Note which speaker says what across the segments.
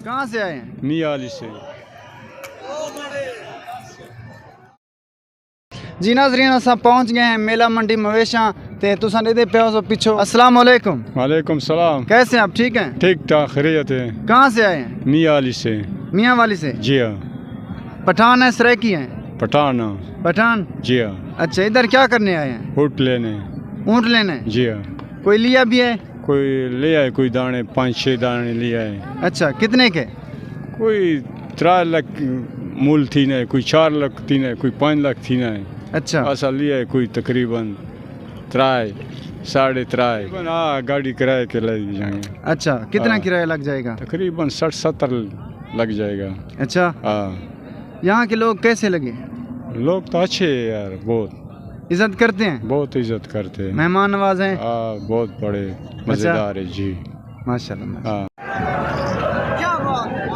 Speaker 1: कहाँ से आए हैं?
Speaker 2: मियाली से।
Speaker 1: जी नाज़रीन, असां पहुँच गए हैं मेला मंडी मवेशा ते तुसां दे पे हो पीछो। अस्सलाम वालेकुम।
Speaker 2: वालेकुम सलाम।
Speaker 1: कैसे हैं आप? ठीक हैं?
Speaker 2: ठीक ठाक खैरियत है।
Speaker 1: कहाँ से आए हैं?
Speaker 2: मियाली से।
Speaker 1: मियाँ वाली से।
Speaker 2: जी हाँ।
Speaker 1: पठान है, सरायकी हैं?
Speaker 2: पठान।
Speaker 1: पठान।
Speaker 2: जी हाँ।
Speaker 1: अच्छा, इधर क्या करने आए हैं?
Speaker 2: ऊँट लेने।
Speaker 1: ऊँट लेने?
Speaker 2: जी हाँ।
Speaker 1: कोई लिया भी है?
Speaker 2: कोई ले आए, कोई दाने 5-6 दाने ले आए।
Speaker 1: अच्छा, कितने के?
Speaker 2: कोई 3 लाख मूल थी ना, कोई 4 लाख थी ना, कोई 5 लाख थी ना।
Speaker 1: अच्छा,
Speaker 2: ऐसा लिया कोई तकरीबन 3 साढ़े 3। हाँ, गाड़ी किराए के ले जाएंगे।
Speaker 1: अच्छा, कितना
Speaker 2: हाँ।
Speaker 1: किराया लग जाएगा?
Speaker 2: तकरीबन 60-70 लग जाएगा।
Speaker 1: अच्छा,
Speaker 2: हाँ।
Speaker 1: यहाँ के लोग कैसे लगे?
Speaker 2: लोग तो अच्छे हैं यार, बहुत
Speaker 1: इज्जत करते हैं?
Speaker 2: बहुत इज्जत करते हैं।
Speaker 1: मेहमान नवाज हैं?
Speaker 2: हाँ, बहुत बड़े मज़ेदार है जी।
Speaker 1: माशाल्लाह।
Speaker 2: हाँ।
Speaker 1: क्या बात है?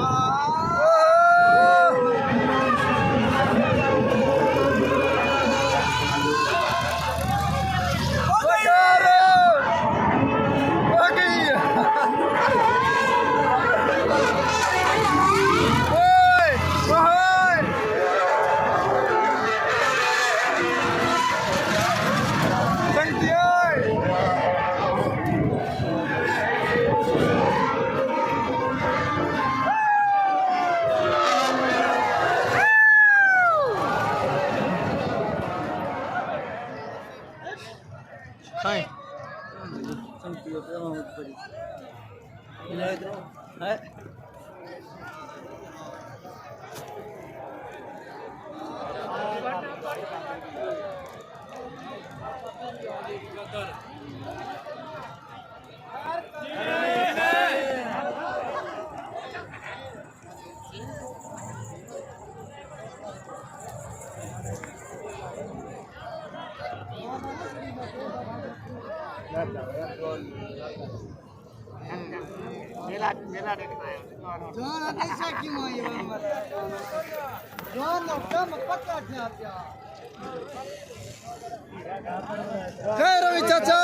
Speaker 1: खैर होई चाचा,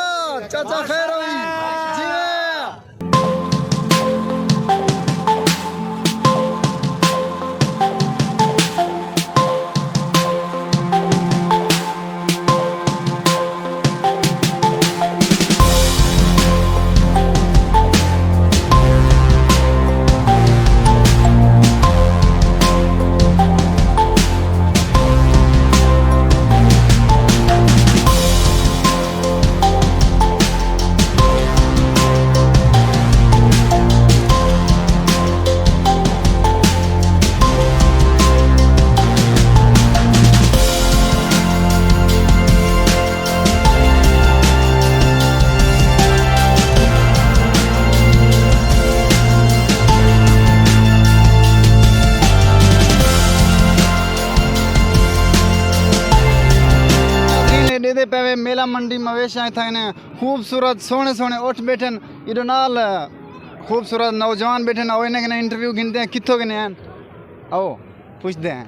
Speaker 1: चाचा खैर होई जी। पे मेला मंडी मवेशा था ने खूबसूरत सोने सोने उठ बैठन इधर नाल खूबसूरत नौजवान बैठे ना इन्हें के इंटरव्यू गिनते हैं कितों के हैं। आओ पूछते हैं।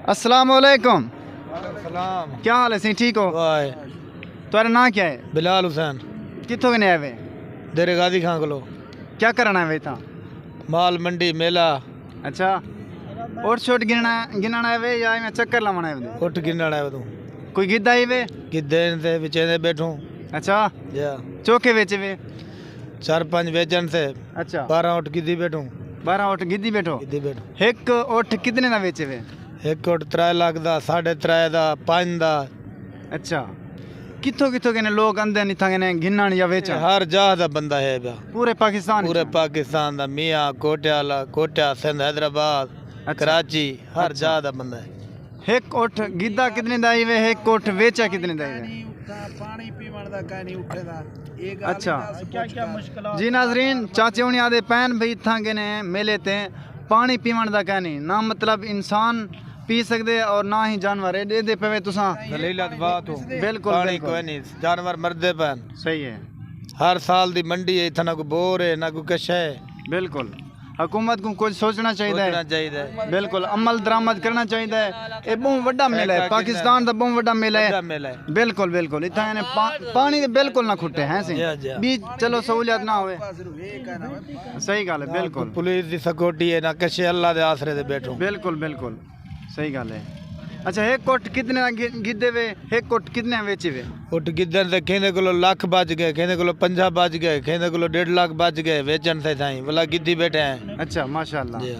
Speaker 1: अस्सलाम वालेकुम।
Speaker 3: सलाम।
Speaker 1: क्या हाल है? सही ठीक हो? तुम्हारा नाम क्या है?
Speaker 3: बिलाल हुसैन।
Speaker 1: कितों के आए वे?
Speaker 3: देरे गादी खां को।
Speaker 1: क्या करना है था?
Speaker 3: माल मंडी मेला।
Speaker 1: अच्छा, और छोट गिनना है वे या मैं चक्कर लावना है?
Speaker 3: उठ गिनना है तू।
Speaker 1: कोई गिद्दा ही वे?
Speaker 3: गिद्धे से विचेंदे बैठूं।
Speaker 1: अच्छा,
Speaker 3: या
Speaker 1: चौके बेचे वे?
Speaker 3: 4-5 वेचन से।
Speaker 1: अच्छा,
Speaker 3: 12 उठ गिद्दी बैठूं।
Speaker 1: 12 उठ गिद्दी बैठो?
Speaker 3: गिद्दी बैठो।
Speaker 1: एक उठ कितने का बेचे वे?
Speaker 3: एक उठ 3 लाख दा, 3.5 दा, 5 दा।
Speaker 1: अच्छा, कितों कितों के ने लोग अंदर नहीं था ने गिनन या बेचन?
Speaker 3: हर जगह दा बंदा है बा।
Speaker 1: पूरे पाकिस्तान?
Speaker 3: पूरे पाकिस्तान दा, मियां कोटियाला, कोटिया, सिंध, हैदराबाद, कराची, हर जगह दा बंदा है।
Speaker 1: एक उठ गिद्दा कितने दा ही वे? एक उठ बेचा कितने दा ही वे?
Speaker 3: पानी पीवन दा का नहीं उठेदा।
Speaker 1: अच्छा,
Speaker 3: क्या क्या मुश्किल।
Speaker 1: जी नाजरीन, चाचे उन्हें आदे पैन भाई था के ने मेले ते पानी पीवन दा का नहीं ना, मतलब इंसान पी सकते और ना ही जानवर है दे पे तुसा
Speaker 3: दलीलत बात हो।
Speaker 1: बिल्कुल
Speaker 3: पानी कोई नहीं, जानवर मरदे पैन।
Speaker 1: सही है।
Speaker 3: हर साल दी मंडी है, इतना कोई बोर है ना कोई कश है।
Speaker 1: बिल्कुल, हुकूमत को कुछ सोचना चाहिए
Speaker 3: सोचना चाहिए
Speaker 1: बिल्कुल अमल दरामद करना चाहिए ये बहुत वड्डा मेला है पाकिस्तान का बहुत वड्डा मेला है
Speaker 3: मेला है
Speaker 1: बिल्कुल बिल्कुल इतना यानी पानी तो बिल्कुल ना खुट्टे हैं सी
Speaker 3: जी, जी।
Speaker 1: भी चलो सहूलियत ना होवे सही गल है बिल्कुल
Speaker 3: पुलिस की सिक्योरिटी है ना किसी अल्लाह के आसरे से बैठो
Speaker 1: बिल्कुल बिल्कुल सही गल है अच्छा एक कोट कितने गिद्दे वे एक कोट कितने बेचे वे
Speaker 3: उठ गिद्धन से खेने को लाख बच गए खेने को 50 बच गए खेने को 1.5 लाख बच गए बेचन से साईं भला गिद्दी बैठे हैं
Speaker 1: अच्छा माशाल्लाह
Speaker 3: जी